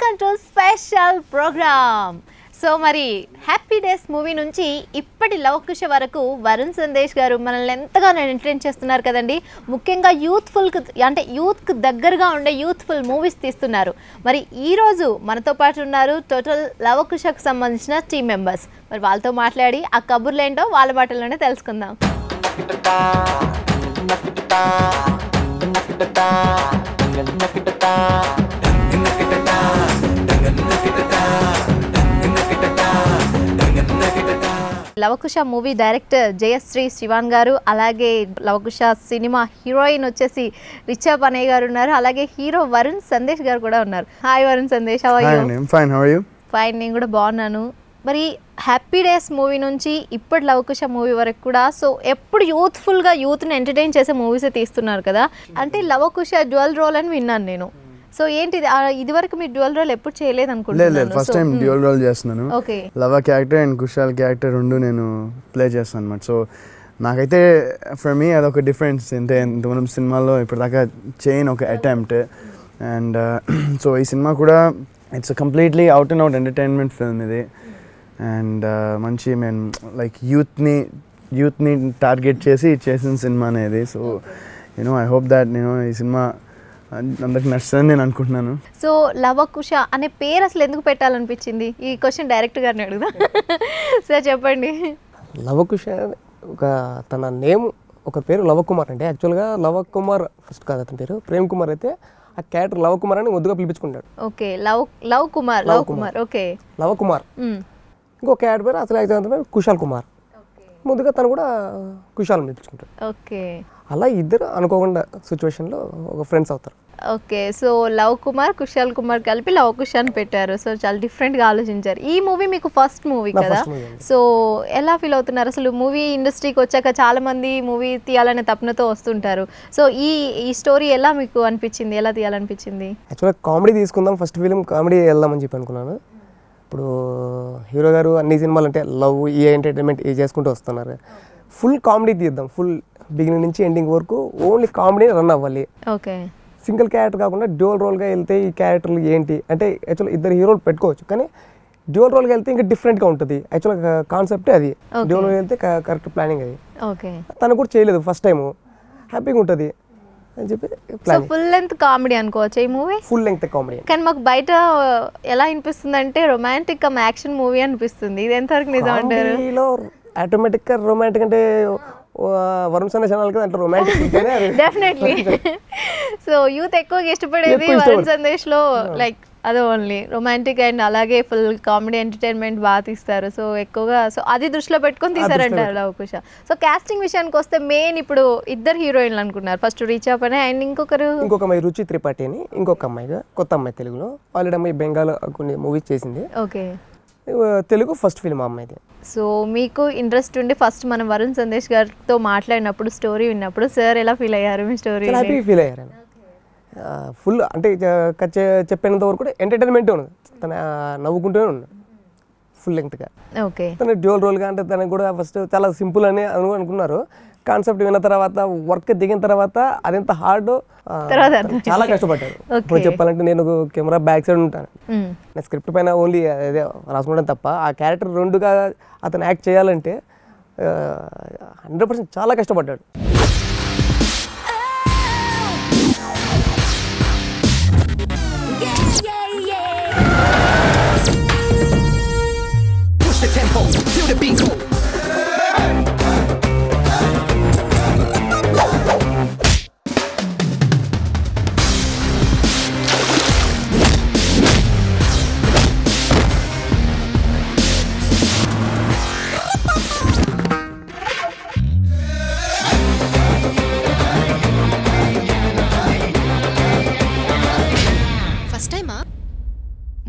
Welcome to special programme. So మరి happy days movie నుంచి ఇప్పటి లవకుశ వరకు వరుణ్ సందేశ్ గారు మనల్ని ఎంతగానో ఎంటర్టైన్ చేస్తున్నారు కదండి. ముఖ్యంగా యూత్కి దగ్గరగా ఉండే యూత్ఫుల్ మూవీస్ తీస్తున్నారు. మరి ఈరోజు మనతో పాటు ఉన్నారు టోటల్ లవకుశకు సంబంధించిన టీమ్ మెంబర్స్. మరి వాళ్ళతో మాట్లాడి ఆ కబుర్లు ఏంటో వాళ్ళ మాటల్లోనే తెలుసుకుందాం. లవకుశ మూవీ డైరెక్టర్ జయశ్రీ శివాన్ గారు, అలాగే లవకుశ సినిమా హీరోయిన్ వచ్చేసి రిచా పనయ్య గారు ఉన్నారు, అలాగే హీరో వరుణ్ సందేశ్ గారు కూడా ఉన్నారు. Hi Varun Sandesh, how are you? Fine, నేను కూడా బాగున్నాను. మరి హ్యాపీ డేస్ మూవీ నుంచి ఇప్పటి లవకుశ మూవీ వరకు కూడా సో ఎప్పుడు యూత్ఫుల్గా యూత్ని ఎంటర్టైన్ చేసే మూవీసే తీస్తున్నారు కదా. అంటే లవకుశ డ్యువల్ రోల్ అని విన్నాను నేను. సో ఏంటి ఇది వరకు మీరు డ్యువల్ రోల్ ఎప్పుడు చేయలేదు అనుకుంటున్నాను. ఫస్ట్ టైం డ్యువల్ రోల్ చేస్తున్నాను. లవ క్యారెక్టర్ అండ్ కుషాల్ క్యారెక్టర్ రెండు నేను ప్లే చేస్తాను అన్నమాట. సో నాకైతే ఫర్ మీ అదొక డిఫరెన్స్. అంటే మనం సినిమాల్లో ఇప్పటిదాకా చేయని ఒక అటెంప్ట్. అండ్ సో ఈ సినిమా కూడా it's completely out and out entertainment film ఇది. అండ్ మంచి మేము లైక్ యూత్ని టార్గెట్ చేసిన సినిమా అనేది. సో ఐ హోప్ దాట్ ఈ సినిమా అందరికి నచ్చుతుందని నేను అనుకుంటున్నాను. సో లవకుశ అనే పేరు అసలు ఎందుకు పెట్టాలనిపించింది? ఈ క్వశ్చన్ డైరెక్ట్ గారిని అడుగుదా. సార్ చెప్పండి. లవకుశ తన నేమ్ ఒక పేరు లవకుమార్. అంటే యాక్చువల్గా లవకుమార్ ఫస్ట్ కాదు అతని పేరు, ప్రేమ్ కుమార్. అయితే ఆ క్యారెక్టర్ లవకుమార్ అని ముద్దుగా పిలిపించుకుంటాడు. Okay, love Kumar. Okay, Lavakumar. ఇంకో క్యారెక్టర్ పేరు అసలు అయితే కుశాల్ కుమార్. ముద్దుగా తను కూడా కుశాల్ పిలిపించుకుంటాడు. ఓకే, అలా ఇద్దరు అనుకోకుండా సిచ్యువేషన్లో ఒక ఫ్రెండ్స్ అవుతారు. ఓకే, సో లవ్ కుమార్ కుశాల్ కుమార్ కలిపి లవకుశ అని పెట్టారు. సో చాలా డిఫరెంట్గా ఆలోచించారు. ఈ మూవీ మీకు ఫస్ట్ మూవీ కదా. సో ఎలా ఫీల్ అవుతున్నారు? అసలు మూవీ ఇండస్ట్రీకి వచ్చాక చాలా మంది మూవీ తీయాలనే తపనతో వస్తుంటారు. సో ఈ స్టోరీ ఎలా మీకు అనిపించింది? ఎలా తీయాలనిపించింది? యాక్చువల్గా కామెడీ తీసుకుందాం, ఫస్ట్ ఫిలిం కామెడీ వెళ్దామని చెప్పి అనుకున్నాను. ఇప్పుడు హీరో గారు అన్ని సినిమాలు అంటే లవ్ ఈ ఎంటర్టైన్మెంట్ చేసుకుంటూ వస్తున్నారు. ఫుల్ కామెడీ తీద్దాం, ఫుల్ బిగినింగ్ నుంచి ఎండింగ్ వరకు ఓన్లీ కామెడీ రన్ అవ్వాలి. ఓకే, సింగిల్ క్యారెక్టర్ కాకుండా డ్యూయల్ రోల్గా వెళ్తే ఈ క్యారెక్టర్లు ఏంటి అంటే యాక్చువల్గా ఇద్దరు హీరోలు పెట్టుకోవచ్చు, కానీ డ్యూయల్ రోల్గా వెళ్తే ఇంకా డిఫరెంట్గా ఉంటుంది. యాక్చువల్గా కాన్సెప్టే అది. డ్యూయల్ రోల్ వెళ్తే కరెక్ట్ ప్లానింగ్ అది. ఓకే, తను కూడా చేయలేదు ఫస్ట్ టైం, హ్యాపీగా ఉంటుంది అని చెప్పి ఫుల్ లెంత్ కామెడీ అనుకోవచ్చు ఈ మూవీ. Full length comedy. కానీ మాకు బయట ఎలా అనిపిస్తుంది అంటే రొమాంటిక్ యాక్షన్ మూవీ అనిపిస్తుంది. ఇది ఎంతవరకు నిజం అంటారు? ఆటోమేటిక్గా రొమాంటిక్ అంటే వరుణ్ సందేశ్ అనాలి కదా, అంటే రొమాంటిక్ డెఫినెట్లీ. సో యూత్ ఎక్కువగా ఇష్టపడేది వరుణ్ సందేశ్ లో లైక్ అదే ఓన్లీ రొమాంటిక్ అండ్ అలాగే ఫుల్ కామెడీ ఎంటర్టైన్మెంట్ బాగా తీస్తారు. సో ఎక్కువగా సో అది దృష్టిలో పెట్టుకొని తీసారంటారు లవకుశ. సో కాస్టింగ్ విషయానికి వస్తే మెయిన్ ఇప్పుడు ఇద్దరు హీరోయిన్లు అనుకున్నారు. ఫస్ట్ రిచా పనే అండ్ ఇంకొక అమ్మాయి రుచి త్రిపాఠి అని, ఇంకొక అమ్మాయిగా కొత్త అమ్మాయి తెలుగులో. ఆల్రెడీ అమ్మాయి బెంగాల్ కొన్ని మూవీస్ చేసింది. ఓకే, తెలుగు ఫస్ట్ ఫిల్మ్ అమ్మాయిది. సో మీకు ఇంట్రెస్ట్ ఉండి ఫస్ట్ మనం వరుణ్ సందేశ్ గారితో మాట్లాడినప్పుడు స్టోరీ విన్నప్పుడు సార్ ఎలా ఫీల్ అయ్యారు? మీ స్టోరీ హ్యాపీ ఫీల్ అయ్యారు. ఫుల్ అంటే చెప్పినంత వరకు కూడా ఎంటర్టైన్మెంటే ఉన్నది. తన నవ్వుకుంటూనే ఉన్నాడు ఫుల్ లెంగ్త్గా. ఓకే, తన డ్యూయల్ రోల్గా అంటే తనకు కూడా ఫస్ట్ చాలా సింపుల్ అని అనుకున్నారు. కాన్సెప్ట్ విన్న తర్వాత వర్క్ దిగిన తర్వాత అదెంత హార్డ్ చాలా కష్టపడ్డారు. ఇప్పుడు చెప్పాలంటే నేను కెమెరా బ్యాక్ సైడ్ ఉంటాను, నా స్క్రిప్ట్ పైన ఓన్లీ అదే రాసుకుంటాను తప్ప ఆ క్యారెక్టర్ రెండుగా అతను యాక్ట్ చేయాలంటే 100% చాలా కష్టపడ్డాడు.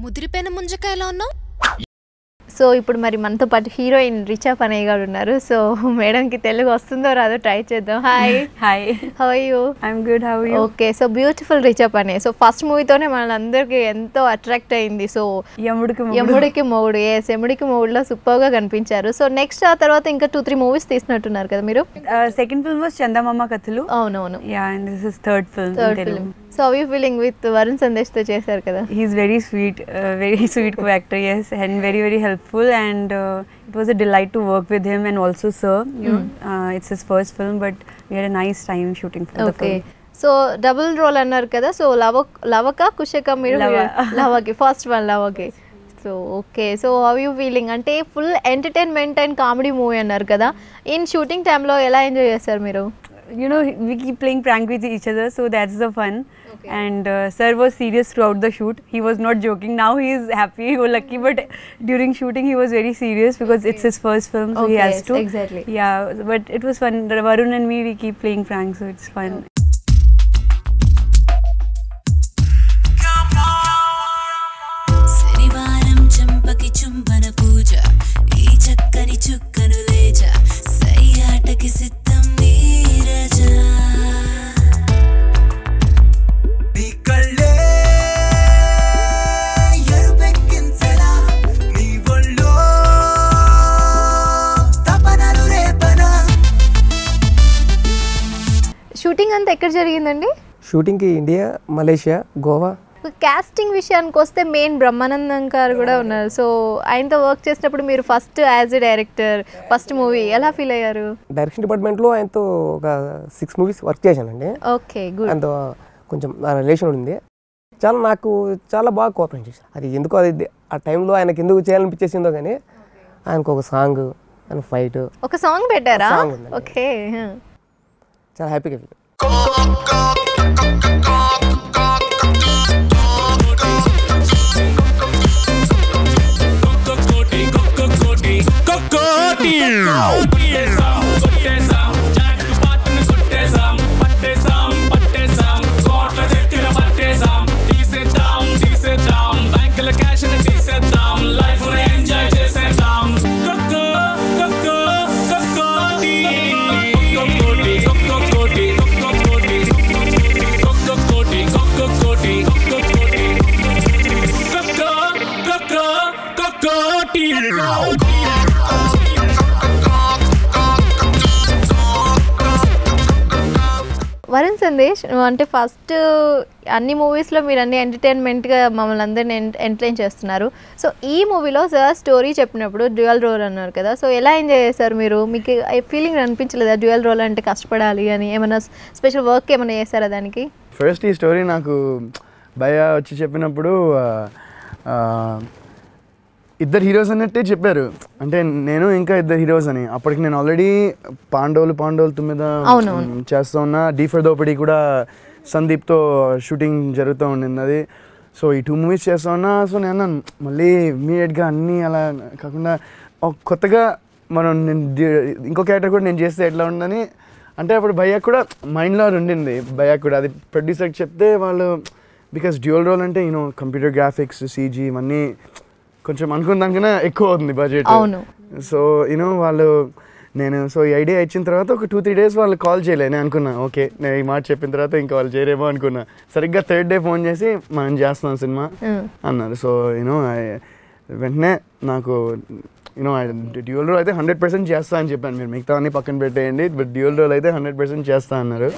ముదిరిపోయిన ముంజకాయలా ఉన్నావు. సో ఇప్పుడు మరి మనతో పాటు హీరోయిన్ రిచా పనయ్య గారు ఉన్నారు. సో మేడంకి తెలుగు వస్తుందో రాదో ట్రై చేద్దాం. Hi. Hi, how are you? I'm good, how are you? Okay, so beautiful Richa Panai. So first మూవీతోనే మనందరికి ఎంతో అట్రాక్ట్ అయింది. సో యముడికి మొగుడు, యముడికి మొగుడులో సూపర్గా కనిపించారు. సో నెక్స్ట్ ఆ తర్వాత ఇంకా 2-3 మూవీస్ తీసినట్టున్నారు కదా మీరు? సెకండ్ ఫిల్మ్ వాస్ చందమామ కథలు. అవునవును. Yeah, and this is third film. So how you feeling with Varun Sandesh తో చేశారు కదా? He's very sweet co-actor, yes, and very, very helpful, and it was a delight to work with him, and also Sir, you know, it's his first film, but we had a nice time shooting for the film. So double role అన్నారు కదా, so లవక కుషక మీరు లవకి first one లవకి. So okay, so how you feeling అంటే full entertainment and comedy movie అన్నారు కదా, ఇన్ షూటింగ్ టైంలో ఎలా ఎంజాయ్ చేస్తారు మీరు? You know, we keep playing prank with each other, so that's the fun. Okay. And Sir was serious throughout the shoot. He was not joking. Now he is happy, go lucky, but during shooting he was very serious because it's his first film, so he has to. Exactly. Yeah, but it was fun. Varun and me, we keep playing pranks, so it's fun. శనివారం చంపకి చుంబన పూజ ఈ చక్కని చుక్కను లేజ సయ్యాటకి సిద్ధం నీరజా నీ కళ్ళే ఎరుపెక్కించలా నీ ఒళ్ళో తపనలు రేపనా. Shooting అంతా ఎక్కడ జరిగిందండి? షూటింగ్కి ఇండియా, మలేషియా, గోవా. కాస్టింగ్ విషయానికి వస్తే మెయిన్ బ్రహ్మానందం గారు కూడా ఉన్నారు. సో ఆయనతో వర్క్ చేసినప్పుడు మీరు first as a director first movie ఎలా ఫీల్ అయ్యారు? డైరెక్షన్ డిపార్ట్మెంట్లో ఆయనతో ఒక 6 movies వర్క్ చేశానండి. Okay, good. ఆయనతో కొంచెం నా రిలేషన్ ఉంది. నాకు చాలా బాగా కోఆపరేట్ చేశాను. అది ఎందుకో అది ఆ టైంలో ఆయనకి ఎందుకు చేయాలనిపించేసిందో కానీ ఆయనకు ఒక సాంగ్, ఆయన ఫైట్, ఒక సాంగ్ పెట్టారా? ఓకే, చాలా హ్యాపీగా ఫీల్. వరుణ్ సందేశ్, అంటే ఫస్ట్ అన్ని మూవీస్లో మీరు అన్ని ఎంటర్టైన్మెంట్గా మమ్మల్ని అందరిని ఎంటర్టైన్ చేస్తున్నారు. సో ఈ మూవీలో సార్ స్టోరీ చెప్పినప్పుడు డ్యూయల్ రోల్ అన్నారు కదా, సో ఎలా ఎంజాయ్ చేశారు మీరు? మీకు ఫీలింగ్ అనిపించలేదా డ్యూయల్ రోల్ అంటే కష్టపడాలి అని? ఏమైనా స్పెషల్ వర్క్ ఏమైనా చేశారా దానికి? ఫస్ట్ ఈ స్టోరీ నాకు భయ్య వచ్చి చెప్పినప్పుడు ఇద్దరు హీరోస్ అన్నట్టే చెప్పారు. అంటే నేను ఇంకా ఇద్దరు హీరోస్ అని. అప్పటికి నేను ఆల్రెడీ పాండవులు 9 చేస్తూ ఉన్నా. డీ ఫర్ దోపిడీ కూడా సందీప్తో షూటింగ్ జరుగుతూ ఉండింది అది. సో ఈ 2 movies చేస్తూ ఉన్నా. సో నేను అన్నాను మళ్ళీ ఇమీడియట్గా అన్నీ అలా కాకుండా కొత్తగా నేను ఇంకో క్యారెక్టర్ కూడా నేను చేస్తే ఎట్లా ఉండని అంటే అప్పుడు భయ్యకు కూడా మైండ్లో ఉండింది. భయ్యకు కూడా అది ప్రొడ్యూసర్కి చెప్తే వాళ్ళు బికాస్ డ్యూయల్ రోల్ అంటే యూనో కంప్యూటర్ గ్రాఫిక్స్, సీజీ ఇవన్నీ కొంచెం అనుకున్న దానికన్నా ఎక్కువ అవుతుంది బడ్జెట్. సో యూనో వాళ్ళు సో ఈ ఐడియా ఇచ్చిన తర్వాత ఒక 2-3 days వాళ్ళు కాల్ చేయలే. నేను అనుకున్నా ఓకే నేను ఈ మాట చెప్పిన తర్వాత ఇంకా వాళ్ళు చేయరేమో అనుకున్నా. సరిగ్గా 3rd day ఫోన్ చేసి మనం చేస్తున్నాం సినిమా అన్నారు. సో యూనో వెంటనే నాకు యూనో డ్యూయల్ రోల్ అయితే 100% చేస్తా అని చెప్పాను. మీరు మిగతా అన్ని పక్కన పెట్టేయండి, బట్ డ్యూయల్ రోల్ అయితే 100% చేస్తా అన్నారు.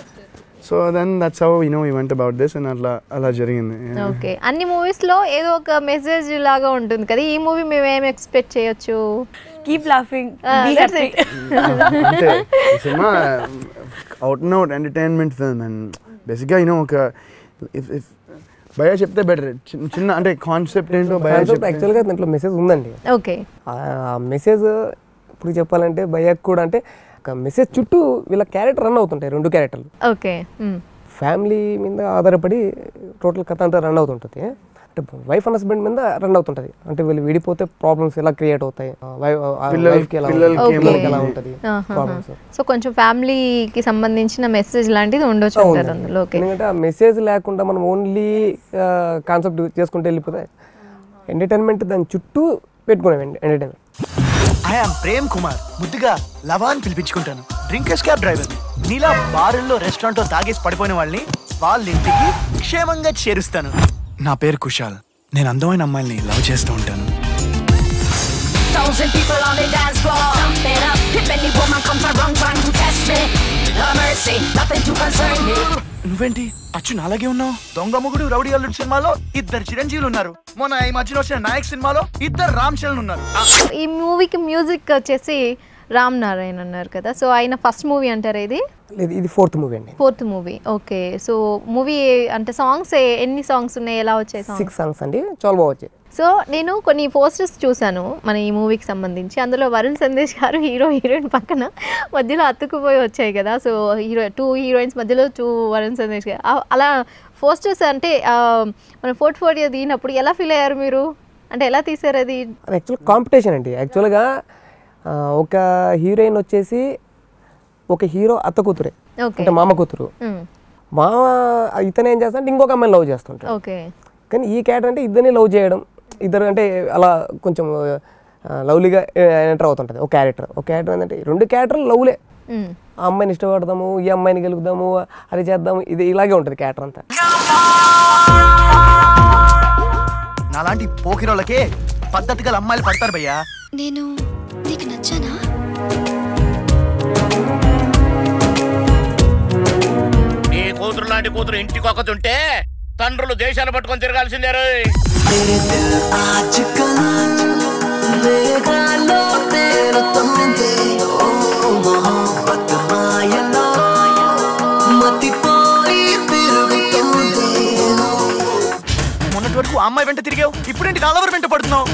So then that's how we went about this and అలా జరిగింది. ఓకే, అన్ని మూవీస్లో ఏదో ఒక మెసేజ్ లాగా ఉంటుంది కదా, ఈ మూవీ మేము ఏం ఎక్స్పెక్ట్ చేయొచ్చు? Keep laughing. అంటే cinema out and out entertainment film and బేసిక్గా యూనో ఒక భయ్యా చెప్తే బెటర్. చిన్న అంటే కాన్సెప్ట్ ఏంటో యాక్చువల్గా దాంట్లో మెసేజ్ ఉందండి. ఓకే, ఆ మెసేజ్ ఇప్పుడు చెప్పాలంటే భయ్యాకి కూడా అంటే ఒక మెసేజ్ చుట్టూ వీళ్ళ క్యారెక్టర్ రన్ అవుతుంటాయి, 2 క్యారెక్టర్లు. ఓకే, ఫ్యామిలీ మీద ఆధారపడి టోటల్ కథ అంతా రన్ అవుతుంటుంది. అంటే వైఫ్ అండ్ హస్బెండ్ మీద రన్ అవుతుంటుంది. అంటే వీళ్ళు విడిపోతే ప్రాబ్లమ్స్ ఎలా క్రియేట్ అవుతాయి, ఎలా ఉంటుంది ప్రాబ్లమ్స్. సో కొంచెం ఫ్యామిలీకి సంబంధించిన మెసేజ్ లాంటిది ఉండొచ్చు అందులో. ఎందుకంటే ఆ మెసేజ్ లేకుండా మనం ఓన్లీ కాన్సెప్ట్ చేసుకుంటే వెళ్ళిపోతే ఎంటర్టైన్మెంట్ దాని చుట్టూ పెట్టుకునేవండి ఎంటర్టైన్మెంట్. ఐఎమ్ ప్రేమ్ కుమార్, ముద్దుగా లవాన్ పిలిపించుకుంటాను. Drinkers cab driver. నీలా బారుల్లో రెస్టారెంట్లో తాగేసి పడిపోయిన వాళ్ళని వాళ్ళ ఇంటికి క్షేమంగా చేరుస్తాను. నా పేరు కుశాల్. నేను అందమైన అమ్మాయిల్ని లవ్ చేస్తూ ఉంటాను. Thousand people on the dance floor, pump it up. If any woman comes around trying to test me, no mercy, nothing to concern me. నువ్వేంటి అచ్చు నాలాగే ఉన్నావు? దొంగ మొగుడు రౌడీ అల్లుడు సినిమాలో 2 చిరంజీవులు ఉన్నారు. మొన్న ఈ మధ్యన వచ్చిన నాయక్ సినిమాలో 2 రామ్ చరణ్ ఉన్నారు. ఈ మూవీకి మ్యూజిక్ వచ్చేసి రామ్ నారాయణ్ అన్నారు కదా, సో ఆయన ఫస్ట్ మూవీ అంటారా ఇది? లేదు, ఇది 4th మూవీ అండి. 4th movie. Okay, so movie అంటే సాంగ్స్ ఎన్ని సాంగ్స్ ఉన్నాయి, ఎలా వచ్చాయి? 6 సాంగ్స్ అండి, చాలా బాగా వచ్చాయి. సో నేను కొన్ని పోస్టర్స్ చూశాను మన ఈ మూవీకి సంబంధించి. అందులో వరుణ్ సందేశ్ గారు హీరో హీరోయిన్ పక్కన మధ్యలో అతుక్కుపోయి వచ్చాయి కదా, సో 2 హీరోయిన్స్ మధ్యలో 2 వరుణ్ సందేశ్ గారు. అలా పోస్టర్స్ అంటే మన పోర్ట్ఫోలియో దిగినప్పుడు ఎలా ఫీల్ అయ్యారు మీరు? అంటే ఎలా తీసారు అది? యాక్చువల్ కాంపిటీషన్ అండి. యాక్చువల్గా ఒక హీరోయిన్ వచ్చేసి ఒక హీరో అత్త కూతురే, అంటే మామ కూతురు. మామ ఇతను ఏం చేస్తా అంటే ఇంకొక అమ్మాయిని లవ్ చేస్తుంటాడు. ఓకే, కానీ ఈ క్యారెక్టర్ అంటే ఇద్దరిని లవ్ చేయడం, ఇద్దరు అంటే అలా కొంచెం లవ్లీగా ఎంటర్ అవుతుంటుంది. ఒక క్యారెక్టర్ ఏంటంటే 2 క్యారెక్టర్లు లవ్లే. ఆ అమ్మాయిని ఇష్టపడదాము, ఈ అమ్మాయిని గెలుపుదాము, అది చేద్దాము, ఇది ఇలాగే ఉంటుంది క్యారెక్టర్ అంతా. నాలాంటి పోకిరోళ్ళకే పద్ధతి గల అమ్మాయిలు పడతారు భయ్యా. నేను నీకు నచ్చానా? నీ కూతురు లాంటి కూతురు ఇంటికి ఒకతుంటే తండ్రులు దేశాలు పట్టుకొని తిరగాల్సిందే. మొన్నటి వరకు అమ్మాయి వెంట తిరిగావు, ఇప్పుడేంటి కాలవర్ వెంట పడుతున్నావు?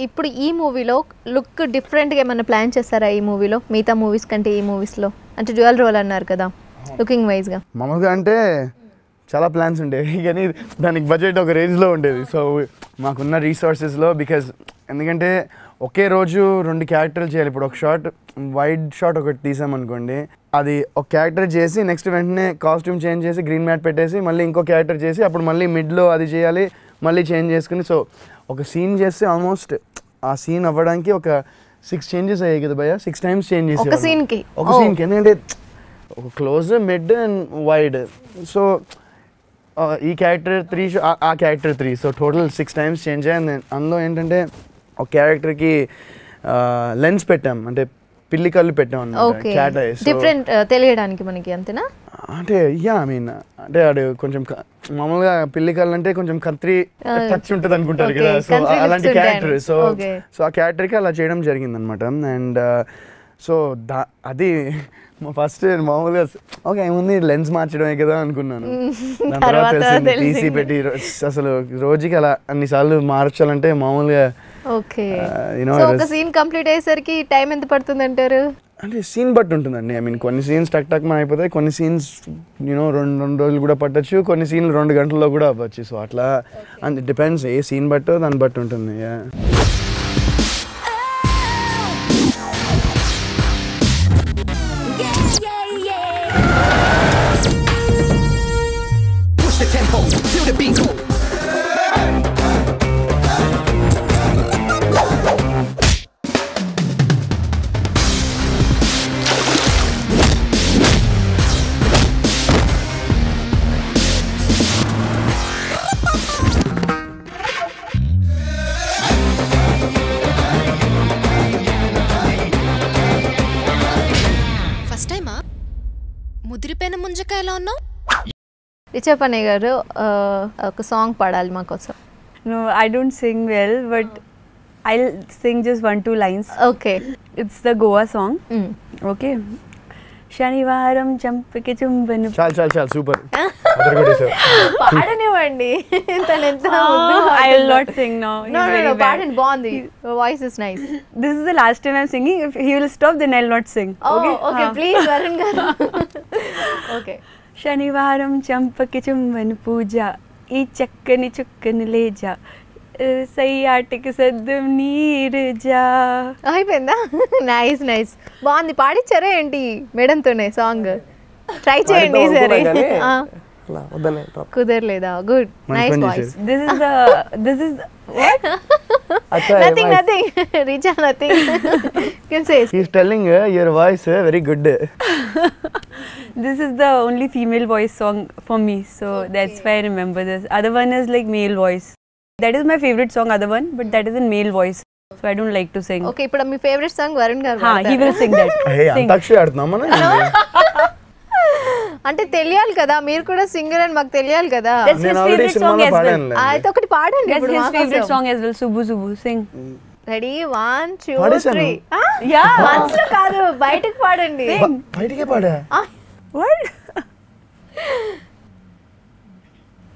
ఇప్పుడు ఈ మూవీలో లుక్ డిఫరెంట్గా ఏమైనా ప్లాన్ చేస్తారా ఈ మూవీలో మిగతా మూవీస్ కంటే? ఈ మూవీస్లో అంటే డ్యూయల్ రోల్ అన్నారు కదా, లుకింగ్ వైజ్గా మామూలుగా అంటే చాలా ప్లాన్స్ ఉండేవి, కానీ దానికి బడ్జెట్ ఒక రేంజ్లో ఉండేది. సో మాకున్న రీసోర్సెస్లో, బికాజ్ ఎందుకంటే ఒకే రోజు 2 క్యారెక్టర్లు చేయాలి. ఇప్పుడు ఒక షాట్ వైడ్ షాట్ ఒకటి తీసామనుకోండి, అది ఒక క్యారెక్టర్ చేసి నెక్స్ట్ వెంటనే కాస్ట్యూమ్ చేంజ్ చేసి గ్రీన్ మ్యాట్ పెట్టేసి మళ్ళీ ఇంకో క్యారెక్టర్ చేసి అప్పుడు మళ్ళీ మిడ్లో అది చేయాలి, మళ్ళీ చేంజ్ చేసుకుని. సో ఒక సీన్ చేస్తే ఆల్మోస్ట్ ఆ సీన్ అవ్వడానికి ఒక 6 చేంజెస్ అయ్యాయి కదా భయ్య, 6 టైమ్స్ చేంజ్ చేసి ఒక సీన్కి. ఎందుకంటే ఒక close, mid and wide. So ఈ క్యారెక్టర్ 3, ఆ character 3, so total 6 times change అయ్యాయి. అందులో ఏంటంటే ఒక క్యారెక్టర్కి లెన్స్ పెట్టాం, అంటే పిల్లి కళ్ళు పెట్టాం అన్నమాట, క్యాట్ ఐస్, డిఫరెంట్ తెలియడానికి మనకి, అంతేనా? అంటే ఐ మీన్ అంటే అది కొంచెం మామూలుగా పిల్లి కళ్ళు అంటే కొంచెం కత్రి టచ్ ఉంటుంది అనుకుంటారు కదా, సో అలాంటి క్యారెక్టర్. సో ఆ క్యారెక్టర్కి అలా చేయడం జరిగింది అనమాట. అండ్ సో అది ఫస్ట్ మామూలుగా ఓకే ఏముంది లెన్స్ మార్చడమే కదా అనుకున్నాను. దాని తర్వాత తెలిసింది తీసి పెట్టి అసలు రోజుకి అలా అన్నిసార్లు మార్చాలంటే మామూలుగా. ఓకే, ఒక సీన్ కంప్లీట్ అయ్యేసరికి టైం ఎంత పడుతుంది అంటారు? అంటే సీన్ బట్టి ఉంటుందండి. ఐ మీన్ కొన్ని సీన్స్ టక్ మన అయిపోతాయి, కొన్ని సీన్స్ 2 రోజులు కూడా పట్టచ్చు, కొన్ని సీన్లు 2 గంటల్లో కూడా అవ్వచ్చు. సో అట్లా అండ్ డిపెండ్స్, ఏ సీన్ బట్టో దాన్ని బట్టి ఉంటుంది. ఫస్ట్ టైమా? ముదిరిపోయిన ముంజకాయ ఎలా ఉన్నావు? రిచప్ అనే గారు ఒక సాంగ్ పాడాలి మా కోసం. No, I don't sing well, but I'll sing just 1-2 lines. Okay. It's the Goa song. Okay. శనివారం చంపకి చుంబను. చాలు super. పాడనివ్వండి. I will not sing now. No, పాడండి, బాగుంది. Your voice is nice. This is the last time I'm singing. If he will stop, then I'll not sing. Okay, please Varun గారు. Okay. శనివారం చంపకి చుంబను పూజ, ఈ చక్కని చుక్కని లేజా, సయ్యాటికి సద్దం నీరుజా. అయిపోయిందా? Nice బాగుంది. పాడిచ్చారా ఏంటి మేడంతోనే సాంగ్? ట్రై చేయండి సరే. కుదరలేదా? Good, nice voice. This is what? Nothing. Richa, nothing. You can say. He's telling your voice very good. This is the only female voice song for me, so that's why I remember this. Other one is like male voice. That is my favorite song, other one, but that is in male voice, so I don't like to sing. Okay, ఇప్పుడు మీ favourite song Varun గారు. He will sing that. Hey, antakshari ఆడుతున్నాం మనం. అంటే తెలియాలి కదా, మీరు కూడా singer అని మాకు తెలియాలి కదా. That's his favorite song as well. అయితే ఒకటి పాడండి. That's his favorite song as well. Subu Subu, sing. Ready 1 2 3. Yeah. మనసులో కాదు, బయటకు పాడండి. బయటకే పాడా. What?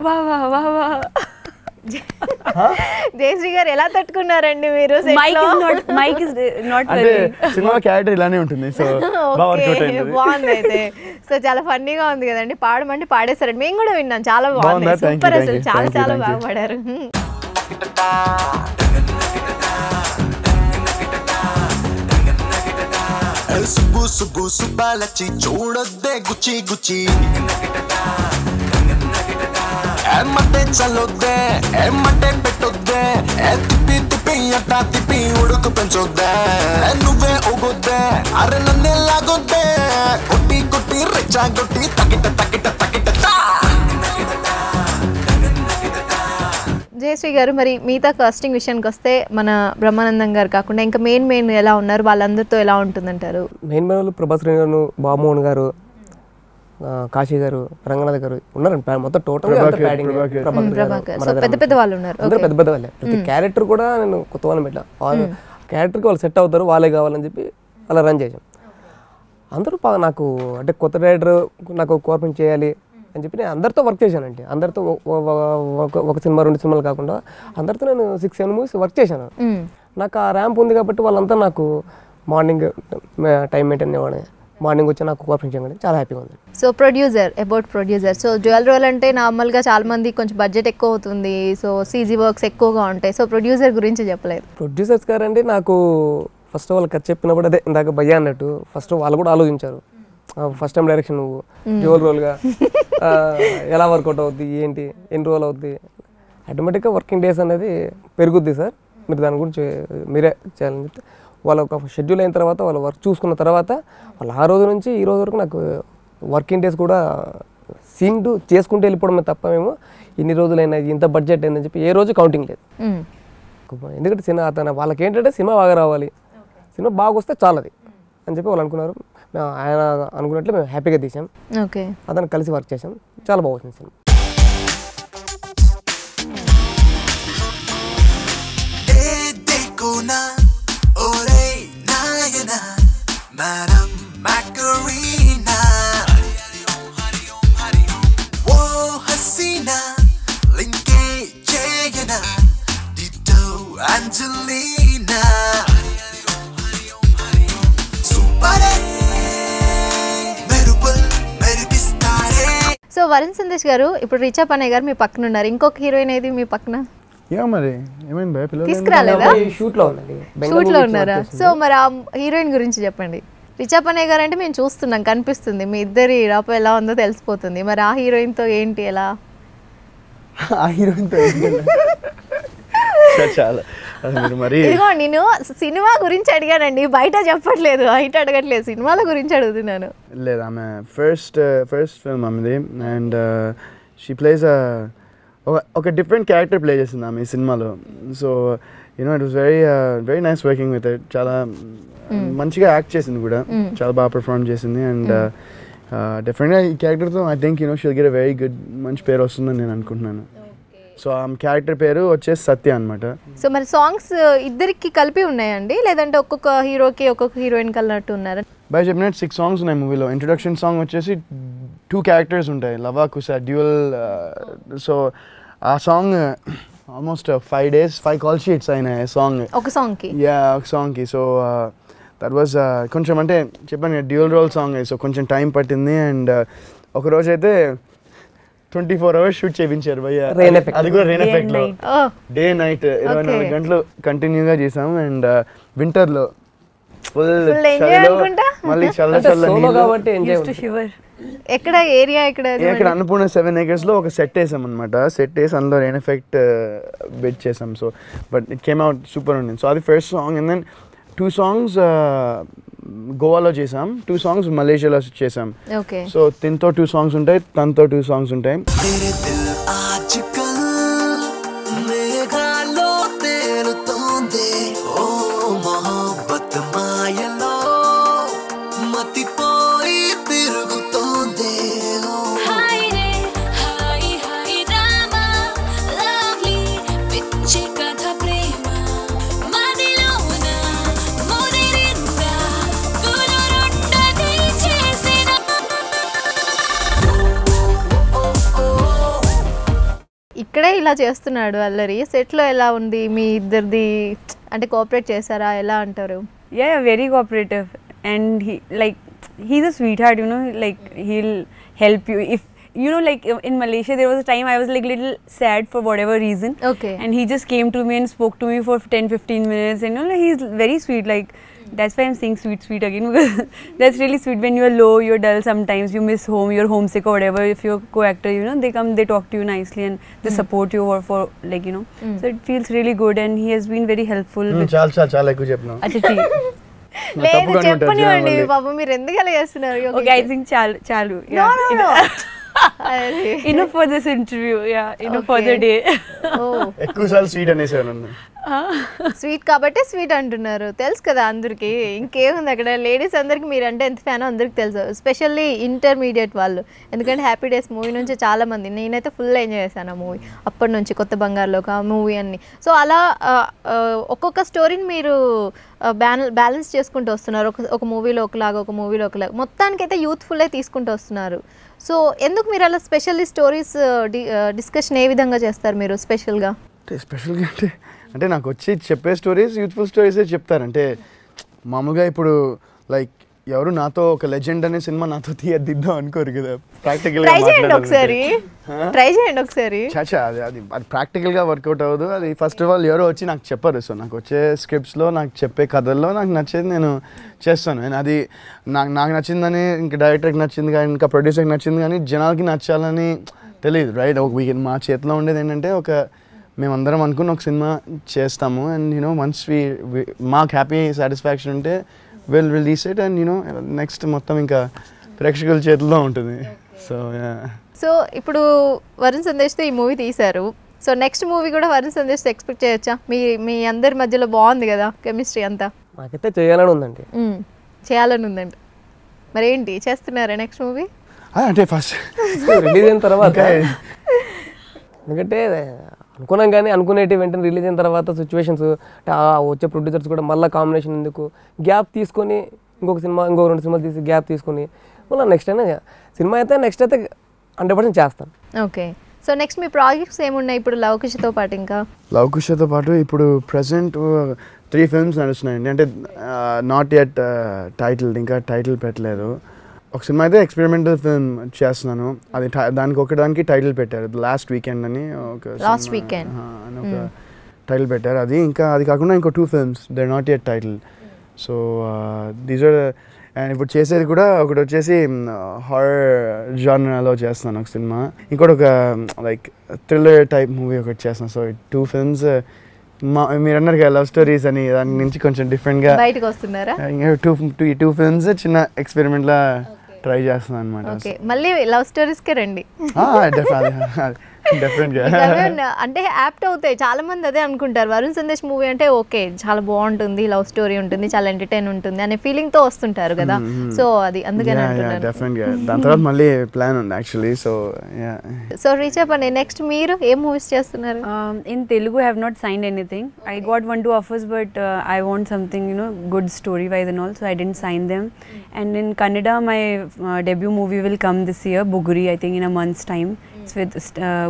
Wow, wow, wow, wow. Jayashree గారు ఎలా తట్టుకున్నారండి మీరు? Mic is not అంటే సినిమా క్యారెక్టర్ ఇలానే ఉంటుంది. సో బాగుంది అయితే. సో చాలా ఫన్నీగా ఉంది కదండి. పాడమంటే పాడేశారండి, మేము కూడా విన్నాం. చాలా బాగుంది, సూపర్, అసలు చాలా చాలా బాగా పాడారు. సుబ్బు సుబ్బు సుబ్బాలచ్చి చూడొద్దే గుచ్చి గుచ్చి ఏమంటే చల్లొద్దే ఏమంటే పెట్టొద్దే తిప్పి తిప్పి అట్టా తిప్పి ఉడుకు పెంచొద్దే నువ్వే ఊగొద్దే అరే నన్నే లాగొద్దే కొట్టి కొట్టి రెచ్చా కొట్టి తకిట తకిట తకిట. జయశ్రీ గారు, మరి మిగతా కాస్టింగ్ విషయానికి వస్తే మన బ్రహ్మానందం గారు కాకుండా ఇంకా మెయిన్ ఎలా ఉన్నారు, వాళ్ళందరితో ఎలా ఉంటుందంటారు? మెయిన్ వాళ్ళు ప్రభాస్ గారు, బాబుమోహన్ గారు, కాశీ గారు, రంగనాథ్ గారు ఉన్నారండి. మొత్తం టోటల్ పెద్ద పెద్ద వాళ్ళు ఉన్నారు. అందరూ పెద్ద పెద్ద వాళ్ళే. ప్రతి క్యారెక్టర్ కూడా నేను కొత్త వాళ్ళని పెట్టా. క్యారెక్టర్కి వాళ్ళు సెట్ అవుతారు, వాళ్ళే కావాలని చెప్పి అలా రన్ చేసాం. అందరూ నాకు అంటే కొత్త డైరెక్టర్ నాకు కోఆపరేట్ చేయాలి అని చెప్పి నేను అందరితో వర్క్ చేశానండి. అందరితో ఒక సినిమా 2 సినిమాలు కాకుండా అందరితో నేను 6-7 మూవీస్ వర్క్ చేశాను. నాకు ఆ ర్యాంప్ ఉంది కాబట్టి వాళ్ళంతా నాకు మార్నింగ్ టైం మెయింటైన్ అవ్వడం, మార్నింగ్ వచ్చి నాకు కోఆపరేట్ చేయడం చాలా హ్యాపీగా ఉంది. So producer so dual role అంటే నార్మల్గా చాలా మంది కొంచెం బడ్జెట్ ఎక్కువ అవుతుంది, సో సీజీ వర్క్స్ ఎక్కువగా ఉంటాయి. సో ప్రొడ్యూసర్ గురించి చెప్పలేదు. ప్రొడ్యూసర్స్ గారండి నాకు ఫస్ట్ వాళ్ళు కథ చెప్పినప్పుడు అదే ఇందాక భయ్యా అన్నట్టు ఫస్ట్ వాళ్ళు కూడా ఆలోచించారు. ఫస్ట్ టైం డైరెక్షన్ నువ్వు డ్యూయల్ రోల్గా ఎలా వర్కౌట్ అవుద్ది, ఏంటి, ఎన్ని రోజులు అవుద్ది, ఆటోమేటిక్గా వర్కింగ్ డేస్ అనేది పెరుగుద్ది సార్, మీరు దాని గురించి మీరే చేయాలని చెప్తే వాళ్ళ ఒక షెడ్యూల్ అయిన తర్వాత వాళ్ళు వర్క్ చూసుకున్న తర్వాత వాళ్ళు ఆ రోజు నుంచి ఈ రోజు వరకు నాకు వర్కింగ్ డేస్ కూడా సీన్డ్ చేసుకుంటూ వెళ్ళిపోవడమే తప్ప మేము ఇన్ని రోజులైనా ఇంత బడ్జెట్ అయిందని చెప్పి ఏ రోజు కౌంటింగ్ లేదు. ఎందుకంటే సినిమా వాళ్ళకి ఏంటంటే సినిమా బాగా రావాలి, సినిమా బాగా వస్తే చాలది అని చెప్పి వాళ్ళు అనుకున్నారు. ఆయన అనుకున్నట్లు మేము హ్యాపీగా తీసాం. అతను కలిసి వర్క్ చేసాం, చాలా బాగా వచ్చింది సినిమా. సో వరుణ్ సందేశ్ గారు, ఇప్పుడు రిచా పనే గారు మీ పక్కన ఉన్నారు, ఇంకొక హీరోయిన్ ఏది మీ పక్కన? తీసుకురాలేదా? షూట్ లో ఉన్నారా? సో మరి ఆ హీరోయిన్ గురించి చెప్పండి. రిచా పనే గారు అంటే మేము చూస్తున్నాం, కనిపిస్తుంది, మీ ఇద్దరి రాప ఎలా ఉందో తెలిసిపోతుంది. మరి ఆ హీరోయిన్ తో ఏంటి, ఎలా? ఆ హీరోయిన్ తో చాలా ఇదిగో నేను సినిమా గురించి అడిగానండి, బయట చెప్పట్లేదు, బయట అడగట్లేదు, సినిమాల గురించి అడుగుతున్నాను. లేదు, ఆమె ఫస్ట్ ఫిల్మ్ ఆమెది. అండ్ షీ ప్లేస్ ఒక డిఫరెంట్ క్యారెక్టర్ ప్లే చేసింది ఆమె ఈ సినిమాలో. So you know it was very nice working with it. చాలా మంచిగా యాక్ట్ చేసింది కూడా, చాలా బాగా పర్ఫార్మ్ చేసింది. అండ్ డెఫినెట్గా ఈ క్యారెక్టర్తో I think you know she'll get a very good, మంచి పేరు వస్తుందని నేను అనుకుంటున్నాను. సో ఆమె క్యారెక్టర్ పేరు వచ్చేసి సత్య అనమాట. సో మరి సాంగ్స్ ఇద్దరికి కలిపి ఉన్నాయండి, లేదంటే ఒక్కొక్క హీరోకి ఒక్కొక్క హీరోయిన్ కలినట్టు ఉన్నారా? బై చెప్పినట్టు 6 సాంగ్స్ ఉన్నాయి మూవీలో. ఇంట్రొడక్షన్ సాంగ్ వచ్చేసి 2 క్యారెక్టర్స్ ఉంటాయి, లవా కుషా డ్యూయల్. సో ఆ song almost 5 days 5 call sheets అయినాయి సాంగ్, ఒక సాంగ్కి. ఒక సాంగ్కి. సో దట్ వాజ్ కొంచెం అంటే చెప్పాను డ్యూయల్ రోల్ సాంగ్, సో కొంచెం టైం పట్టింది. అండ్ ఒకరోజు అయితే 24 hours షూట్ చేయించారు భయ్య, అది కూడా రెయిన్ ఎఫెక్ట్ లో, డే నైట్ 24 గంటలు కంటిన్యూగా చేసాం. అండ్ వింటర్లో ఫుల్ మళ్ళీ చల్ల ఎక్కడ ఏరియా ఇక్కడ అన్నపూర్ణ 7 acres లో ఒక సెట్ వేసాం అనమాట. సెట్ వేసి అందులో రెయిన్ ఎఫెక్ట్ బెట్ చేసాం. So but it came out super ఉండింది. సో అది first song. And then 2 songs గోవాలో చేసాం, 2 songs మలేషియాలో చేసాం. సో తిన్తో 2 songs ఉంటాయి, తనతో 2 songs ఉంటాయి. ఇలా చేస్తున్నాడు అల్లరి, సెట్లో ఎలా ఉంది మీ ఇద్దరిది? అంటే కోఆపరేట్ చేశారా, ఎలా అంటారు? Yeah, very cooperative, and he's a sweetheart, you know, like he'll help you if you know, like in Malaysia there was a time I was like little sad for whatever reason, Okay. and he just came to me and spoke to me for 10-15 minutes, and you know, like, he's very sweet. Like that's why I'm saying sweet again, because that's really sweet. When you're low, you're dull sometimes, you miss home, you're homesick or whatever, if you're co-actor, you know, they come, they talk to you nicely and they support you for like, you know, so it feels really good, and he has been very helpful with చాలా ఎక్కువ చెప్పినా. Achha, లేదు చెప్పనివ్వండి పాపం, మీరు ఎందుకు అలా చేస్తున్నారు? okay, I think chalu enough for this interview, yeah, enough for the day. ఎక్కువసార్లు స్వీట్ అనేసాను నన్ను. స్వీట్ కాబట్టి స్వీట్ అంటున్నారు, తెలుసు కదా అందరికి. ఇంకేముంది అక్కడ, లేడీస్ అందరికి మీరంటే ఎంత ఫ్యానో అందరికి తెలుసు, ఎస్పెషల్లీ ఇంటర్మీడియట్ వాళ్ళు. ఎందుకంటే హ్యాపీ డేస్ మూవీ నుంచి చాలా మంది, నేనైతే ఫుల్ ఎంజాయ్ చేశాను ఆ మూవీ అప్పటి నుంచి, కొత్త బంగారులోకి ఆ మూవీ అన్ని. సో అలా ఒక్కొక్క స్టోరీని మీరు బ్యాలెన్స్ చేసుకుంటూ వస్తున్నారు, ఒక మూవీలో ఒకలాగా, ఒక మూవీలో ఒకలాగా, మొత్తానికైతే యూత్ఫుల్లే తీసుకుంటూ వస్తున్నారు. సో ఎందుకు మీరు అలా స్పెషల్లీ స్టోరీస్ డిస్కషన్ ఏ విధంగా చేస్తారు మీరు స్పెషల్గా? స్పెషల్గా అంటే నాకు వచ్చి చెప్పే స్టోరీస్ యూత్ఫుల్ స్టోరీసే చెప్తారంటే, మామూలుగా ఇప్పుడు లైక్ ఎవరు నాతో ఒక లెజెండ్ అనే సినిమా నాతో తీయద్దిద్దాం అనుకోరు కదా, ప్రాక్టికల్గా ట్రై చేయండి ఒకసారి. చాచా అది ప్రాక్టికల్గా వర్కౌట్ అవ్వదు. అది ఫస్ట్ ఆఫ్ ఆల్ ఎవరో వచ్చి నాకు చెప్పరు. సో నాకు వచ్చే స్క్రిప్ట్స్లో, నాకు చెప్పే కథల్లో నాకు నచ్చేది నేను చేస్తాను. నేను అది నాకు నచ్చిందని ఇంకా డైరెక్టర్కి నచ్చింది కానీ, ఇంకా ప్రొడ్యూసర్కి నచ్చింది కానీ, జనాలకి నచ్చాలని తెలియదు, రైట్? ఒక వీకెండ్ మా చేతిలో ఉండేది ఏంటంటే, మేమందరం అనుకున్న ఒక సినిమా చేస్తాము, అండ్ యూనో వన్స్ మాకు హ్యాపీ సాటిస్ఫాక్షన్ ఉంటే will release it, and you know next మొత్తం ఇంకా ప్రేక్షకుల చేతుల్లో ఉంటుంది. సో ఇప్పుడు వరుణ్ సందేశ్తో ఈ మూవీ తీశారు, సో నెక్స్ట్ మూవీ కూడా వరుణ్ సందేశ్తో ఎక్స్పెక్ట్ చేయొచ్చా? మీ అందరి మధ్యలో బాగుంది కదా కెమిస్ట్రీ అంతా. నాకైతే చేయాలని ఉందండి. చేయాలని ఉందండి, మరి ఏంటి చేస్తున్నారా నెక్స్ట్ మూవీ? అంటే ఫస్ట్ రిలీజ్ అయిన తర్వాత, ఎందుకంటే అనుకున్నాం కానీ అనుకునేటి వెంటనే రిలీజ్ అయిన తర్వాత సిచ్యువేషన్స్, వచ్చే ప్రొడ్యూసర్స్ కూడా మళ్ళీ కాంబినేషన్ ఎందుకు, గ్యాప్ తీసుకొని ఇంకో 2 సినిమాలు తీసి గ్యాప్ తీసుకొని మళ్ళీ నెక్స్ట్ అయినా సినిమా అయితే నెక్స్ట్ అయితే 100% చేస్తాను. ఓకే, సో నెక్స్ట్ మీ ప్రాజెక్ట్స్ ఏమున్నాయి ఇప్పుడు లవకుశతో పాటు? ఇంకా లవకుశతో పాటు ఇప్పుడు ప్రజెంట్ 3 ఫిల్మ్స్ నడుస్తున్నాయండి. అంటే నాట్ యెట్ టైటిల్, ఇంకా టైటిల్ పెట్టలేదు. ఒక సినిమా అయితే ఎక్స్పెరిమెంటల్ ఫిల్మ్ చేస్తున్నాను, అది దానికి టైటిల్ పెట్టారు లాస్ట్ వీకెండ్ అని, ఒక టైటిల్ పెట్టారు. అది ఇంకా అది కాకుండా ఇంకో 2 films they not yet title. So these are, and ఇప్పుడు చేసేది కూడా ఒకటి వచ్చేసి హారర్ జానరాలో చేస్తున్నాను ఒక సినిమా, ఇంకోటి ఒక లైక్ థ్రిల్లర్ టైప్ మూవీ ఒకటి చేస్తున్నాను. సో 2 ఫిల్మ్స్ మీరు అన్నారు కదా లవ్ స్టోరీస్ అని, దాని నుంచి కొంచెం డిఫరెంట్గా బయటకు వస్తున్నారా? 2 ఫిల్మ్స్ చిన్న ఎక్స్పెరిమెంట్లా ట్రై చేస్తున్నాను అనమాట. ఓకే, మళ్ళీ లవ్ స్టోరీస్కే రండి. డెఫినెట్గా అంటే యాప్ట్ అవుతాయి, చాలా మంది అదే అనుకుంటారు. వరుణ్ సందేశ్ మూవీ అంటే ఓకే చాలా బాగుంటుంది, లవ్ స్టోరీ ఉంటుంది, చాలా ఎంటర్టైన్ ఉంటుంది అనే ఫీలింగ్ తో వస్తుంటారు కదా. సో అది అందుకని అంటున్నాను. డెఫినెట్గా దాని తర్వాత మళ్ళీ ప్లాన్ ఉంది యాక్చువల్లీ. సో రీచ్ చెప్పండి, నెక్స్ట్ మీరు ఏం మూవీస్ చేస్తున్నారు? In Telugu I have not signed anything. I got 1-2 offers, but I want something, you know, good story wise and all, so I didn't sign them. And in Kannada my debut movie will come this year, Buguri, I think in a month's time. It's with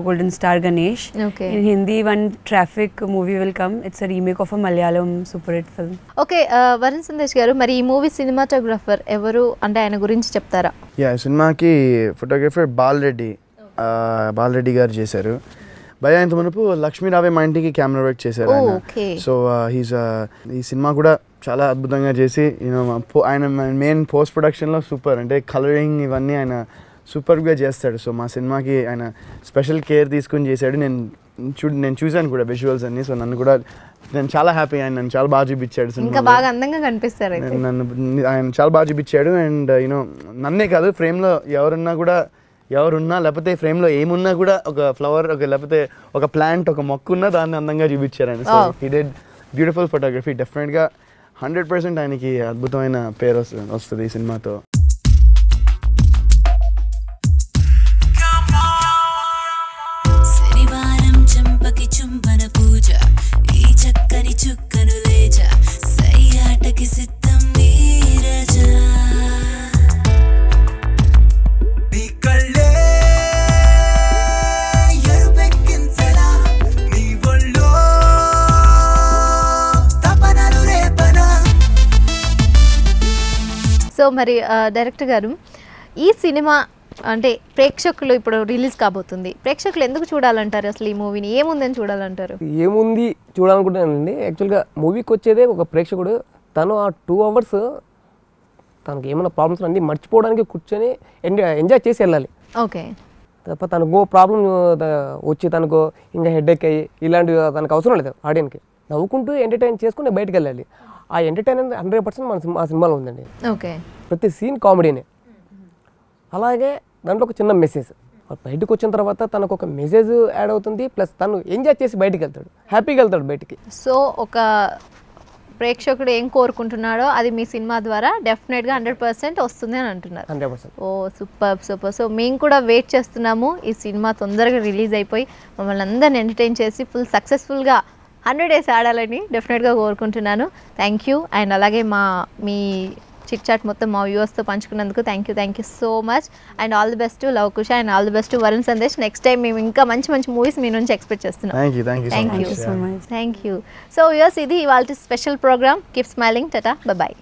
Golden Star Ganesh. Okay. In Hindi one Traffic movie will come. It's a remake of a Malayalam super hit film. Okay, Varun Sandesh గారు, మరి ఈ movie cinematographer ఎవరు అంటే ఆయన గురించి చెప్తారా? సినిమాకి photographer Bala Reddy గారు చేశారు. భయ ఇంత మునుపు లక్ష్మీ రావే మా ఇంటికి కెమెరా వర్క్ చేశారు ఆయన. సో ఈ సినిమా కూడా చాలా అద్భుతంగా చేసి, యూనో ఆయన మెయిన్ పోస్ట్ ప్రొడక్షన్లో సూపర్, అంటే కలరింగ్ ఇవన్నీ ఆయన సూపర్గా చేస్తాడు. సో మా సినిమాకి ఆయన స్పెషల్ కేర్ తీసుకుని చేశాడు. నేను చూశాను కూడా విజువల్స్ అన్ని. సో నేను చాలా హ్యాపీ, ఆయన నన్ను చాలా బాగా చూపించాడు. ఇంకా బాగా అందంగా కనిపిస్తారు ఆయన చాలా బాగా చూపించాడు. అండ్ యూనో నన్నే కాదు, ఫ్రేమ్లో ఎవరున్నా లేకపోతే ఫ్రేమ్లో ఏమున్నా కూడా, ఒక ఫ్లవర్ లేకపోతే ఒక ప్లాంట్, ఒక మొక్క ఉన్నా దాన్ని అందంగా చూపించారు ఆయన. So he did beautiful photography. డెఫినెట్గా 100% ఆయనకి అద్భుతమైన పేరు వస్తుంది ఈ సినిమాతో. సో మరి డైరెక్టర్ గారు, ఈ సినిమా అంటే ప్రేక్షకులు ఇప్పుడు రిలీజ్ కాబోతుంది, ప్రేక్షకులు ఎందుకు చూడాలంటారు అసలు ఈ మూవీని? ఏముందని చూడాలంటారు? ఏముంది చూడాలనుకుంటానండి. యాక్చువల్గా మూవీకి వచ్చేదే ఒక ప్రేక్షకుడు, తను ఆ 2 hours తనకి ఏమైనా ప్రాబ్లమ్స్ అన్నీ మర్చిపోవడానికి కూర్చొని ఎంజాయ్ చేసి వెళ్ళాలి. ఓకే. తప్ప తనకు ప్రాబ్లం వచ్చి తనకు ఇంకా హెడేక్ అయ్యి ఇలాంటివి తనకు అవసరం లేదు. ఆడియన్కి నవ్వుకుంటూ ఎంటర్టైన్ చేసుకుని బయటకు వెళ్ళాలి. ఆ ఎంటర్టైన్మెంట్ 100% మా సినిమాలో ఉందండి. ఓకే. ప్రతి సీన్ కామెడీనే. అలాగే దాంట్లో ఒక చిన్న మెసేజ్, బయటకు వచ్చిన తర్వాత తనకు ఒక మెసేజ్ యాడ్ అవుతుంది, ప్లస్ తను ఎంజాయ్ చేసి బయటికి వెళ్తాడు, హ్యాపీగా వెళ్తాడు బయటికి. సో ఒక ప్రేక్షకుడు ఏం కోరుకుంటున్నాడో అది మీ సినిమా ద్వారా డెఫినెట్గా 100% వస్తుంది అని అంటున్నారు. 100%. ఓ సూపర్ సూపర్. సో మేము కూడా వెయిట్ చేస్తున్నాము ఈ సినిమా తొందరగా రిలీజ్ అయిపోయి మమ్మల్ని అందరిని ఎంటర్టైన్ చేసి ఫుల్ సక్సెస్ఫుల్గా 100 days ఆడాలని డెఫినెట్గా కోరుకుంటున్నాను. Thank you. అండ్ అలాగే మీ చిట్ చాట్ మొత్తం మా వ్యూవర్స్తో పంచుకున్నందుకు thank you so much. And all the best to Lavakusha and all the best to Varun Sandesh. Next time మేము ఇంకా మంచి మూవీస్ మీ నుంచి ఎక్స్పెక్ట్ చేస్తున్నాం. Thank you so much. Thank you. So viewers, ఇది ఇవాళ special program. Keep smiling. Tata, bye.